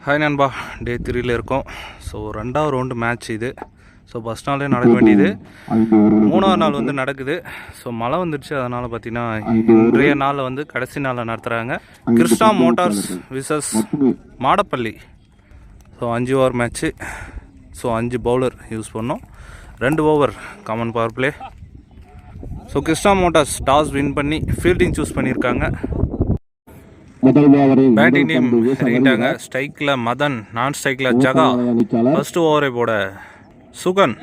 Hi நண்பா, டே 3ல் இருக்கோம். So 2வது ரவுண்டு மேட்ச் இது. ஸோ ஃபஸ்ட் நாளே நடக்க வேண்டியது 3வது நாள் வந்து நடக்குது. ஸோ மழை வந்துடுச்சு, அதனால் பார்த்தீங்கன்னா இன்றைய நாளில் வந்து கடைசி நாளில் நடத்துகிறாங்க. Krishna Motors versus Madapalli. So 5 over match. So 5 bowler use பண்ணோம், 2 over common power play. So Krishna Motors toss win பண்ணி ஃபீல்டிங் சூஸ் பண்ணியிருக்காங்க. பேட்டிங் டீம் இறங்கிட்டாங்க. ஸ்ட்ரைக்கில் மதன், நான் ஸ்ட்ரைக்கில் ஜகா. ஃபர்ஸ்ட் ஓவரை போட சுகன்.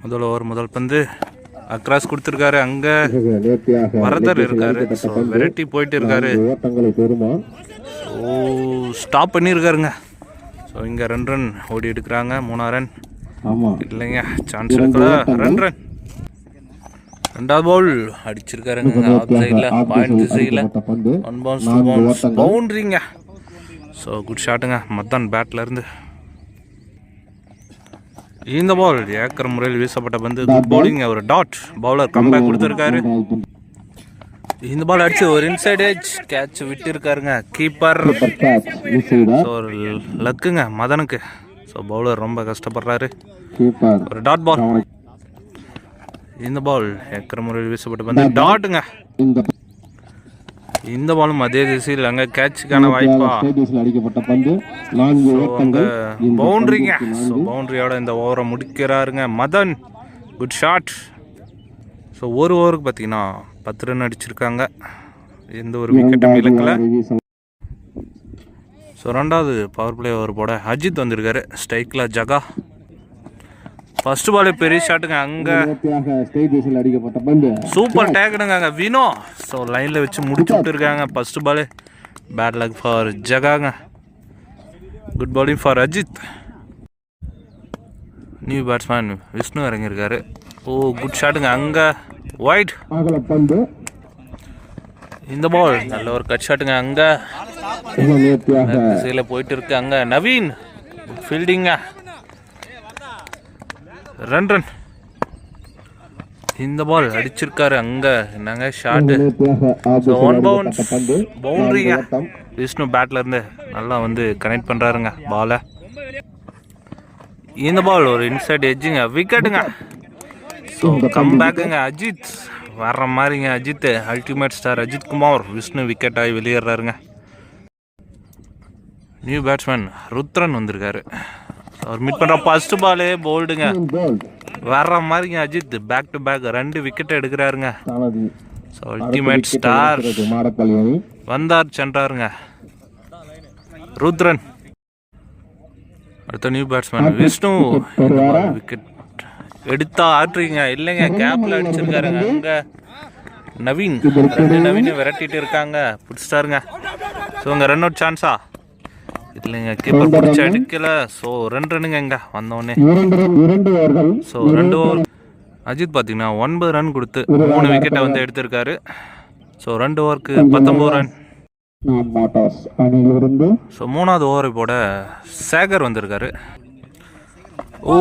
முதல் ஓவர் முதல் பந்து அக்ராஸ் கொடுத்துருக்காரு. அங்கே வரதர் இருக்காரு. ஸோ வெரைட்டி போயிட்டு இருக்காரு. So stop பண்ணியிருக்காருங்க. ஸோ இங்கே 2 ரன் ஓடி எடுக்கிறாங்க. 3 ரன் இல்லைங்க, சான்ஸ் எடுக்கல. 2 ரன். 2வது பவுல் அடிச்சிருக்காருங்க. ஆஃப் சைடில் பாயிண்ட் திசையில் 1 பவுன்ஸ் 2 பவுன்ஸ் பவுண்ட்ரிங்க. ஸோ குட் ஷாட்டுங்க மதன் பேட்லேருந்து. இந்த பால் ஏக்கர் முறையில் வீசப்பட்ட பந்து. Good bowling. ஒரு டாட். பவுலர் கம்பேக் கொடுத்துருக்காரு. இந்த பால் அடிச்சு ஒரு இன்சைட் எட்ஜ் கேட்ச் விட்டு இருக்காருங்க கீப்பர். ஸோ ஒரு லக்குங்க மதனுக்கு. ஸோ பவுலர் ரொம்ப கஷ்டப்படுறாரு. ஒரு டாட் பால். இந்த பால் ஏக்கர் முறையில் வீசப்பட்டு வந்து டாட்டுங்க. இந்த பாலும் அதே திசையில் அங்கே கேட்சுக்கான வாய்ப்பா. அங்கே பவுண்ட்ரிங்க. ஸோ பவுண்ட்ரியோட இந்த ஓவரை முடிக்கிறாருங்க மதன். Good shot. ஸோ ஒரு ஓவருக்கு பார்த்தீங்கன்னா 10 ரன் அடிச்சிருக்காங்க. எந்த ஒரு விக்கெட்டும் இழக்கல. ஸோ 2வது பவர் பிளே ஓவர் போட அஜித் வந்திருக்காரு. ஸ்ட்ரைக்கில் ஜகா. ஃபர்ஸ்ட் பாலே பெரிய ஷாட்டுங்க. அங்கே சூப்பர் டேக்குடுங்க அங்கே வினோ. ஸோ லைனில் வச்சு முடிச்சு விட்டுருக்காங்க. ஃபர்ஸ்ட் பாலே பேட் லக் ஃபார் ஜகாங்க. Good bowling for Ajith. New batsman Vishnu இறங்கியிருக்காரு. ஓ குட் ஷாட்டுங்க. அங்கே ஒயிட். இந்த பால் நல்ல ஒரு கட் ஷாட்டுங்க. அங்கே திசையில் போயிட்டு இருக்கு. அங்கே நவீன் ஃபீல்டிங்க. 2 ரன். இந்த பால் அடிச்சிருக்காரு. அங்கே என்னங்க ஷாட்டு. ஸோ 1 பவுன்ஸ் பவுண்ட்ரிங்க. விஷ்ணு பேட்ல இருந்து நல்லா வந்து கனெக்ட் பண்ணுறாருங்க பாலை. இந்த பால் ஒரு இன்சைட் எட்ஜுங்க விக்கெட்டுங்க. ஸோ கம் பேக்குங்க அஜித். வர்ற மாதிரிங்க Ajith. Ultimate star Ajith Kumar. Vishnu wicket ஆகி வெளியேறாருங்க. நியூ பேட்ஸ்மேன் ருத்ரன் வந்திருக்காரு. அவர் மீட் பண்ணுற ஃபர்ஸ்ட் பாலே போல்டுங்க. வர்ற மாதிரிங்க Ajith. Back to back 2 wicket எடுக்கிறாருங்க. ஸோ அல்டிமேட் ஸ்டார் வந்தார் சென்றாருங்க ருத்ரன். அடுத்த நியூ பேட்ஸ்மேன் விஷ்ணு. விக்கெட் எடுத்தா ஆட்ரிங்க. இல்லைங்க, கேப்ல அடிச்சிருக்காருங்க. அங்கே நவீன். 2 நவீனை விரட்டிட்டு இருக்காங்க. பிடிச்சிட்டாருங்க. ஸோ அங்கே ரன் அவுட் சான்ஸா இல்லைங்க, கீப்பர் பிடிச்சி அடிக்கல. ஸோ 2 ரன்னுங்க இங்கே வந்தோடனே. ஸோ 2 ஓவர் அஜித் பார்த்தீங்கன்னா 9 ரன் கொடுத்து 3 விக்கெட்டை வந்து எடுத்திருக்காரு. ஸோ 2 ஓவருக்கு 19 ரன். ஸோ 3வது ஓவரை போட சேகர் வந்திருக்காரு. ஓ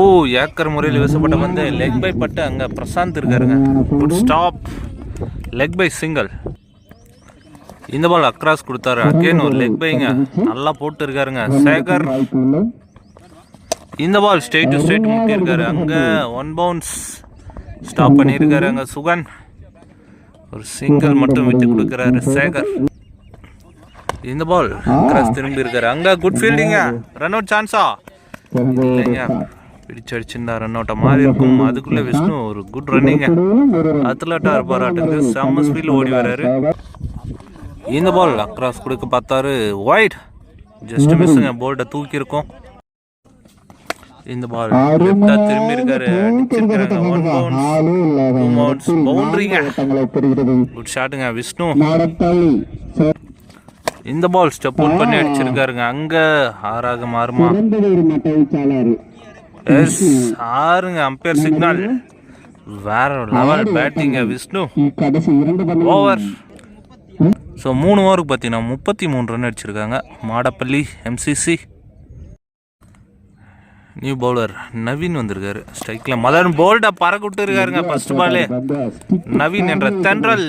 ஏக்கர் முறையில் வீசப்பட்ட வந்து லெக் பை பட்டு அங்கே பிரசாந்த் இருக்காருங்க. Good stop. Leg by single. இந்த பால் அக்ராஸ் கொடுத்தாரு. அகேன் ஒரு லெக் பைங்க. நல்லா போட்டு இருக்காருங்க சேகர். இந்த பால் ஸ்ட்ரெயிட் டு ஸ்ட்ரெயிட் முட்டி இருக்காரு. அங்கே 1 பவுன்ஸ் ஸ்டாப் பண்ணியிருக்காரு. அங்கே சுகன் ஒரு சிங்கிள் மட்டும் விட்டு கொடுக்குறாரு சேகர். இந்த பால் அக்ராஸ் திரும்பி இருக்காரு. அங்கே குட் ஃபீல்டிங்க. ரன் அவுட் சான்ஸா இல்லைங்க, பிடிச்சு அடிச்சிருந்தா ரன் அவுட்டை மாதிரி இருக்கும். அதுக்குள்ளே விஷ்ணு ஒரு குட் ரன்னிங்க. அத்லட்டா இருப்பாராட்டுக்கு. செம்ம ஸ்பீடில் ஓடி வர்றாரு. இந்த பால் அக்ராஸ் கொடுக்க பார்த்தாரு. White just மிஸ்ஸுங்க. போல்ட்டை தூக்கி இருக்கும். இந்த பால் லெஃப்டா திரும்பி இருக்காரு. அடிச்சிருக்காங்க. 1 பவுன்ஸ் 2 பவுன்ஸ் பவுண்டரிங்க. குட் ஷாட்டுங்க விஷ்ணு. இந்த பால் ஸ்டெப் அவுட் பண்ணி அடிச்சிருக்காருங்க. அங்க 6ஆக மாறுமா? எஸ் 6ங்க. Umpire signal. வேற லெவல் பேட்டிங்க விஷ்ணு. ஓவர். ஸோ 3 ஓவருக்கு பார்த்தீங்கன்னா 33 ரன் அடிச்சிருக்காங்க Madapalli MCC. New bowler Naveen வந்திருக்காரு. ஸ்ட்ரைக்கில் மதன் போல்டா பறக்க விட்டு இருக்காருங்க. ஃபர்ஸ்ட் பாலே நவீன் என்ற தென்றல்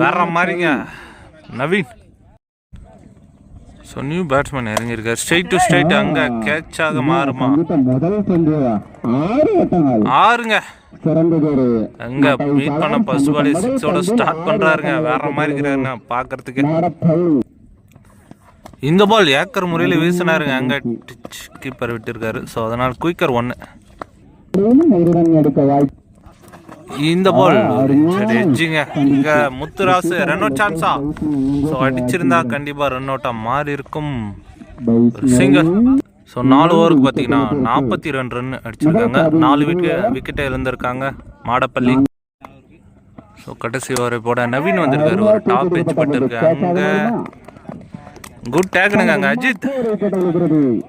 வேற மாதிரிங்க நவீன். ஸோ நியூ பேட்ஸ்மேன் இறங்கியிருக்காரு. ஸ்ட்ரைட் டு ஸ்ட்ரைட் அங்கே கேட்சாக மாறுமா? ஆறுங்க அங்கே மீட் பண்ண ஃபர்ஸ்ட் பாலே 6ஓட ஸ்டார்ட் பண்ணுறாருங்க. வேற மாதிரி இருக்கிறாருங்க பார்க்கறதுக்கு. இந்த பால் ஏக்கர் முறையில் வீசினாருங்க. அங்கே கீப்பர் விட்டுருக்காரு. ஸோ அதனால் குயிக்கர் 1. இந்த பால் எட்ஜிங்க. இங்கே முத்துராசு ரன் அவுட் சான்ஸா? ஸோ அடிச்சிருந்தா கண்டிப்பாக ரன் அவுட்டாக மாறி இருக்கும். சிங்கர். ஸோ 4 ஓவருக்கு பார்த்தீங்கன்னா 42 ரன் அடிச்சிருக்காங்க. 4 விக்கெட்டை இழந்திருக்காங்க மாடப்பள்ளி. ஸோ கடைசி ஓவரை போட நவீன் வந்திருக்காரு. ஒரு டாப் எட்ஜ் பட்டிருக்காங்க. குட் டேக்னுங்க அங்கே அஜித்.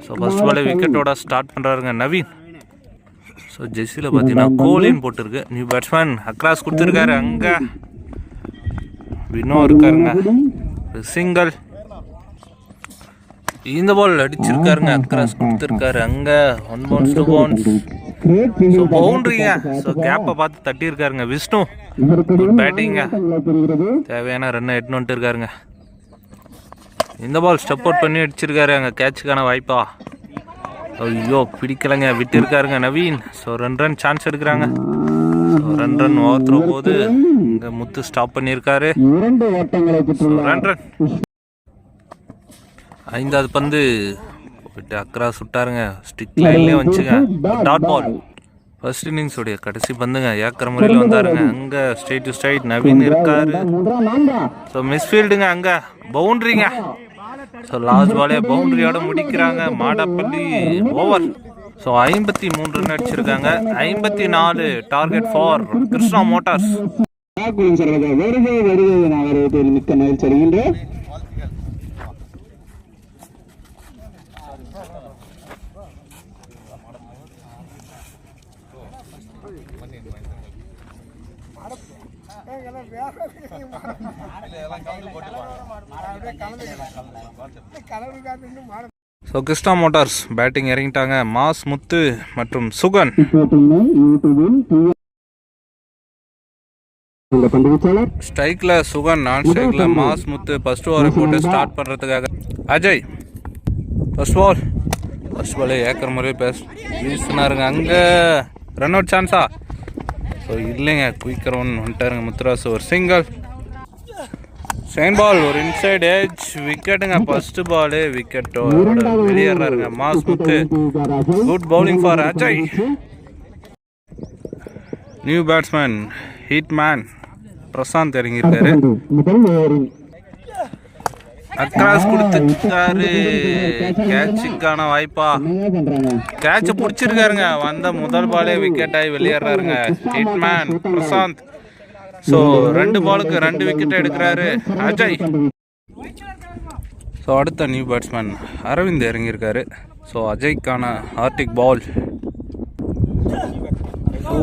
ஸோ ஃபர்ஸ்ட் பாலே விக்கெட்டோட ஸ்டார்ட் பண்ணுறாருங்க நவீன். ஸோ ஜெர்சியில் பார்த்தீங்கன்னா கோலின்னு போட்டிருக்கு. நியூ பேட்ஸ்மேன் அக்ராஸ் கொடுத்துருக்காரு. அங்கே வினோ இருக்காருங்க. சிங்கிள். இந்த பால் அடிச்சிருக்காருங்க. அக்ராஸ் கொடுத்துருக்காரு. அங்கே 1 பவுன்ஸ் 2 பவுன்ஸ். ஸோ பவுண்ட்ரிங்க. ஸோ கேப்பை பார்த்து தட்டியிருக்காருங்க விஷ்ணு. பேட்டிங்க. தேவையான ரன்னை எட்டுன்னு இருக்காருங்க. இந்த பால் ஸ்டெப் அவுட் பண்ணி அடிச்சிருக்காரு. அங்கே கேட்சுக்கான வாய்ப்பா? ஐயோ பிடிக்கலைங்க. விட்டு இருக்காருங்க நவீன். ஸோ 2 ரன் சான்ஸ் எடுக்கிறாங்க. ஸோ 2 ரன் ஓத்துற போது இங்கே முத்து ஸ்டாப் பண்ணியிருக்காரு. 2 ரன். 5வது பந்து போயிட்டு அக்ராஸ் விட்டாருங்க. ஸ்டிக் லைன்லேயே வந்துச்சுங்க. Dot ball. ஃபர்ஸ்ட் இன்னிங்ஸ் உடைய கடைசி பந்துங்க. ஏக்கர் முறையில் வந்தாருங்க. அங்கே ஸ்ட்ரைட் டு ஸ்ட்ரைட் நவீன் இருக்காரு. ஸோ மிஸ்ஃபீல்டுங்க. அங்கே பவுண்ட்ரிங்க. ஸோ லாஸ்ட் பாலே பவுண்டரியோட முடிக்கிறாங்க மாடப்பள்ளி. ஓவர். ஸோ 53 ரன் அடிச்சிருக்காங்க. 54 டார்கெட் ஃபார் கிருஷ்ணா மோட்டார்ஸ். மிக்க மகிழ்ச்சி அடைகின்றேன். ஸோ கிருஷ்ணா மோட்டார்ஸ் பேட்டிங் இறங்கிட்டாங்க. மாஸ் முத்து மற்றும் சுகன். ஸ்ட்ரைக்ல சுகன், நான் ஸ்ட்ரைக்ல மாஸ் முத்து. ஃபர்ஸ்ட் ஓவரை போட்டு ஸ்டார்ட் பண்றதுக்காக அஜய். ஃபர்ஸ்ட் பாலே ஏக்கர் முறையில் வீசினாருங்க. அங்கே ரன் அவுட் சான்ஸா? ஸோ இல்லைங்க. குயிக்கர் 1 வந்துட்டாருங்க முத்துராசு. ஒரு சிங்கிள். செகண்ட் பால் ஒரு இன்சைட் எட்ஜ் விக்கெட்டுங்க. ஃபர்ஸ்ட் பாலே விக்கெட்டோட வெளியேறாருங்க mass Muthu. Good bowling for Ajay. New batsman hit man Prashanth இறங்கியிருக்காரு. அக்ராஸ் கொடுத்துருக்காரு. கேட்சுக்கான வாய்ப்பா? கேட்ச பிடிச்சிருக்காருங்க. வந்த முதல் பாலே விக்கெட் ஆகி வெளியேறாருங்க ஹிட்மேன் பிரசாந்த். ஸோ 2 பாலுக்கு 2 விக்கெட் எடுக்கிறாரு அஜய். ஸோ அடுத்த நியூ பேட்ஸ்மேன் அரவிந்த் இறங்கியிருக்காரு. ஸோ அஜய்க்கான ஹார்டிக் பால். ஓ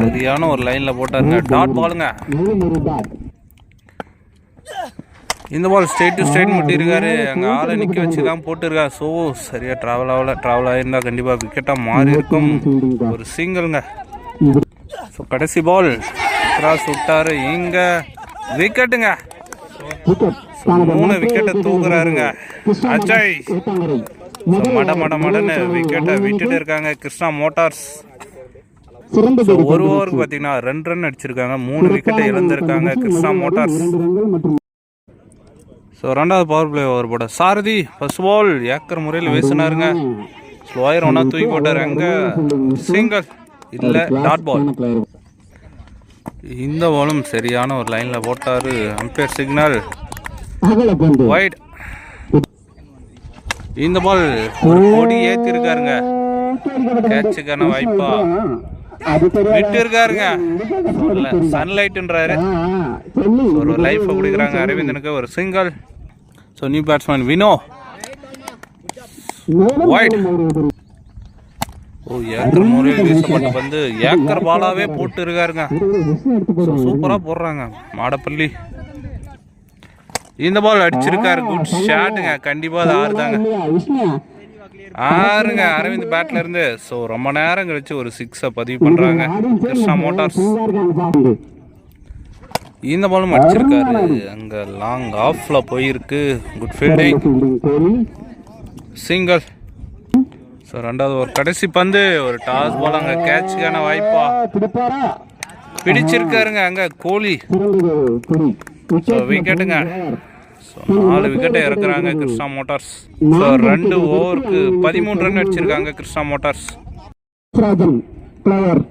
சரியான ஒரு லைனில் போட்டாருங்க. டாட் பாலுங்க. இந்த பால் ஸ்ட்ரெயிட் டு ஸ்ட்ரெயிட் முட்டிருக்காரு. அங்கே ஆளை நிற்க வச்சு தான் போட்டுருக்காரு. ஸோ சரியாக ட்ராவல் ஆகியிருந்தா கண்டிப்பாக விக்கெட்டாக மாறி இருக்கும். ஒரு சிங்கிள்ங்க. ஸோ கடைசி பால் கிராஸ் விட்டாரு. இங்கே விக்கெட்டுங்க. 3 விக்கெட்டை தூக்குறாருங்க அஜய். மடன்னு விக்கெட்டை விட்டுட்டு இருக்காங்க கிருஷ்ணா மோட்டார்ஸ். ஒரு ஓவருக்கு பார்த்தீங்கன்னா 2 ரன் அடிச்சிருக்காங்க. 3 விக்கெட்டை இழந்திருக்காங்க கிருஷ்ணா மோட்டார்ஸ். ஸோ 2வது பவர் பிளே ஓவர் போட சாரதி. ஃபர்ஸ்ட் பால் ஏக்கர் முறையில் வீசினாருங்க. ஸ்லோயர் ஒன்றா தூக்கி போட்டார். அங்கே சிங்கிள் இல்லை டாட் பால். இந்த பாலும் சரியான ஒரு லைனில் போட்டார். Umpire signal wide. இந்த பால் ஒரு கொடி ஏற்றிருக்காருங்க. கேட்சுக்கான வாய்ப்பா? விட்டு இருக்காருங்க. சன்லைட்ன்றாரு. ஒரு லைஃப் கொடுக்குறாங்க அரவிந்தனுக்கு. ஒரு single. So new batsman Vino wide. Oh ஏக்கர் முறையில் வீசப்பட்ட வந்து ஏக்கர் பாலாவே போட்டு இருக்காருங்க. சூப்பராக போடுறாங்க மாடப்பள்ளி. இந்த பால் அடிச்சிருக்காரு. குட் ஷாட்டுங்க. கண்டிப்பாக அது 6 தாங்க. 6ங்க அரவிந்த் பேட்ல இருந்து. ஸோ ரொம்ப நேரம் கழிச்சு ஒரு 6 பதிவு பண்றாங்க கிருஷ்ணா மோட்டார்ஸ். இந்த பாலும் அடிச்சிருக்காரு. அங்கே லாங் ஆஃபில் போயிருக்கு. Good fielding, single. ஸோ ரெண்டாவது ஒரு கடைசி பந்து, ஒரு டாஸ் பால் அங்கே கேட்சுக்கான வாய்ப்பா பிடிச்சிருக்காருங்க அங்கே கோலி. ஸோ விக்கெட்டுங்க. ஸோ 4 விக்கெட்டை இறக்குறாங்க கிருஷ்ணா மோட்டார்ஸ். ஸோ 2 ஓவருக்கு 13 ரன் அடிச்சிருக்காங்க கிருஷ்ணா மோட்டார்ஸ்.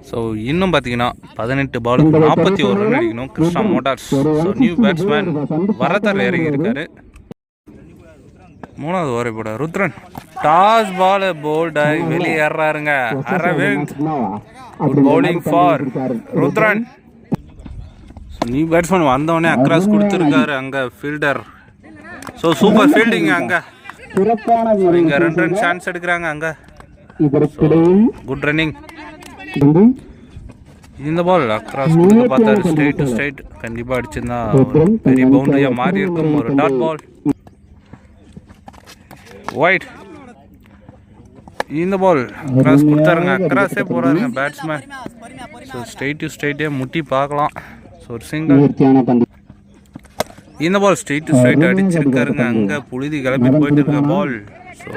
ஸோ இன்னும் பார்த்தீங்கன்னா 18 பாலுக்கு 41 ரன் அடிக்கணும் Krishna Motors. So new batsman Varadar இறங்கி இருக்காரு. 3வது ஓவரை போட ருத்ரன் டாஸ் பால் போல்ட் ஆகி வெளியேறாருங்க. Aravind good bowling for Rudran. New batsman வந்தவொடனே அக்ராஸ் கொடுத்துருக்காரு அங்கே ஃபீல்டர். ஸோ சூப்பர் ஃபீல்டிங் அங்கே. இங்கே 2 ரன் சான்ஸ் எடுக்கிறாங்க அங்கே. Good running. இந்த பால் அக்ராஸ் கொடுக்க பார்த்தாரு. ஸ்ட்ரைட் டு ஸ்ட்ரைட் கண்டிப்பாக அடிச்சிருந்தா பெரிய பவுண்டரியாக மாறி இருக்கும். ஒரு டாட் பால் ஒயிட். இந்த பால் அக்ராஸ் கொடுத்தாருங்க. அக்ராஸே போகிறாருங்க பேட்ஸ்மேன். ஸோ ஸ்ட்ரைட் டு ஸ்ட்ரைட்டே முட்டி பார்க்கலாம். ஸோ ஒரு சிங்கிள். இந்த பால் ஸ்ட்ரைட் டு ஸ்ட்ரைட் அடிச்சிருக்காருங்க அங்கே. புழுதி கிளம்பி போயிட்டு இருக்க பால். ஸோ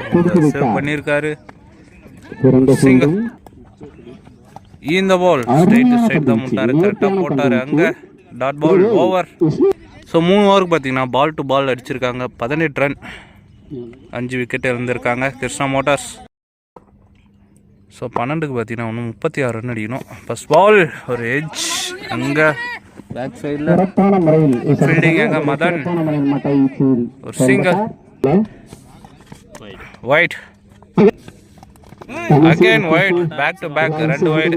சேவ் பண்ணியிருக்காரு. சிங்கிள். இந்த பால் ஸ்ட்ரைட் டு ஸ்ட்ரைட் தான் முட்டாரு. கரெக்டாக போட்டார் அங்கே. Dot ball over. ஸோ 3 ஓவருக்கு பார்த்தீங்கன்னா பால் டு பால் அடிச்சிருக்காங்க. 18 ரன், 5 விக்கெட் இழந்திருக்காங்க கிருஷ்ணா மோட்டார்ஸ். ஸோ 12க்கு பார்த்தீங்கன்னா இன்னும் 36 ரன் அடிக்கணும். ஃபர்ஸ்ட் பால் ஒரு எட்ஜ் அங்கே பேக் சைடில் ஃபீல்டிங் அங்கே மதன். ஒரு single. Wide again wide. Back to back 2 wide.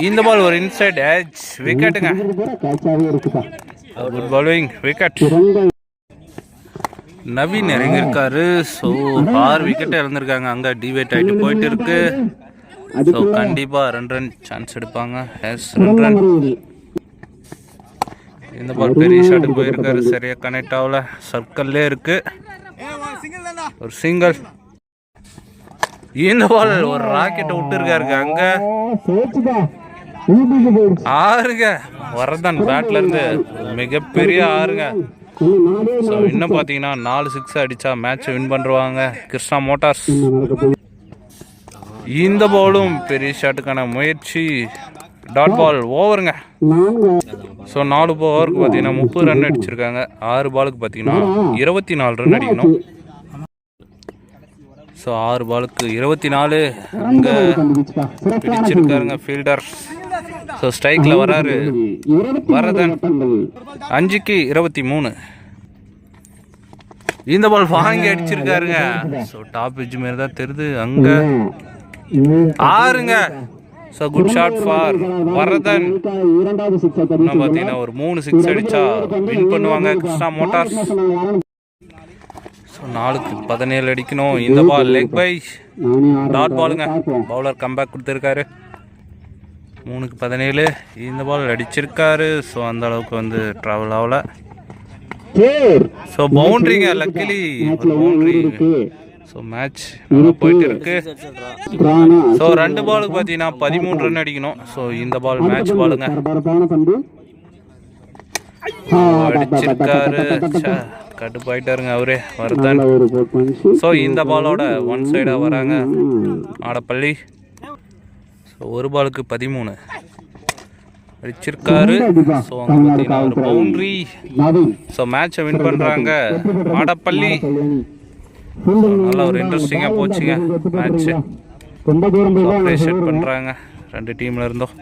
இந்த பால் ஒரு இன்சைட் எட்ஜ் விக்கெட்டுங்க. Good bowling wicket. நவீன் இறங்கியிருக்காரு. ஸோ 6 விக்கெட்டை இறந்துருக்காங்க அங்கே. டிவேட் ஆகிட்டு போயிட்டு இருக்கு. ஸோ கண்டிப்பாக 2 ரன் சான்ஸ் எடுப்பாங்க. Yes 2 run. இந்த பால் பெரிய ஷாட்டு போயிருக்காரு. சரியாக கனெக்ட் ஆகல. சர்க்கிள்லே இருக்கு. ஒரு சிங்கிள். இந்த பால் ஒரு ராக்கெட்டை விட்டுருக்காருங்க அங்கே. 6ங்க. வரதான் பேட்ல இருந்து மிகப்பெரிய 6ங்க. ஸோ இன்னும் பார்த்தீங்கன்னா 4 6 அடித்தா மேட்சை வின் பண்ணுவாங்க கிருஷ்ணா மோட்டார்ஸ். இந்த பாலும் பெரிய ஷாட்டுக்கான முயற்சி. Dot ball ஓவருங்க. ஸோ 4 ஓவருக்கு பார்த்தீங்கன்னா 30 ரன் அடிச்சிருக்காங்க. 6 பாலுக்கு பார்த்தீங்கன்னா 24 ரன் அடிக்கணும். ஸோ 6 பாலுக்கு 24 அங்கே பிடிச்சிருக்காருங்க ஃபீல்டர். ஸோ ஸ்ட்ரைக்கில் வராரு வரதன். 5க்கு 23. இந்த பால் வாங்கி அடிச்சிருக்காருங்க. ஸோ டாப் எட்ஜ் மாரி தான் தெரியுது அங்கே. 6ங்க. So good shot for Varadhan. இன்னும் பார்த்தீங்கன்னா ஒரு 3 6 அடிச்சா வின் பண்ணுவாங்க கிருஷ்ணா மோட்டார்ஸ். ஸோ 4க்கு 17 அடிக்கணும். இந்த பால் லெக் பை டாட் பாலுங்க. பவுலர் கம்பேக் கொடுத்துருக்காரு. 3க்கு 17. இந்த பால் அடிச்சிருக்காரு. ஸோ அந்த அளவுக்கு வந்து ட்ராவல் ஆகல. ஸோ பவுண்டரிங்க. லக்கிலி ஒரு பவுண்டரி. ஸோ மேட்ச் போயிட்டு இருக்கு. ஸோ 2 பாலுக்கு பார்த்தீங்கன்னா 13 ரன் அடிக்கணும். ஸோ இந்த பால் மேட்ச் பாலுங்க. அடிச்சிருக்காரு. கட்டுப்பாயிட்டாருங்க அவரே வரதான். ஸோ இந்த பாலோட 1 சைடாக வராங்க ஆடப்பள்ளி. ஸோ 1 பாலுக்கு 13 அடிச்சிருக்காரு. ஸோ அங்கே பார்த்தீங்கன்னா ஒரு பவுண்ட்ரி. ஸோ மேட்சை வின் பண்ணுறாங்க ஆடப்பள்ளி. நல்லா ஒரு இன்ட்ரெஸ்டிங்காக போச்சுங்க மேட்ச்சு. அப்ரிஷியேட் பண்ணுறாங்க 2 டீமில் இருந்தோம்.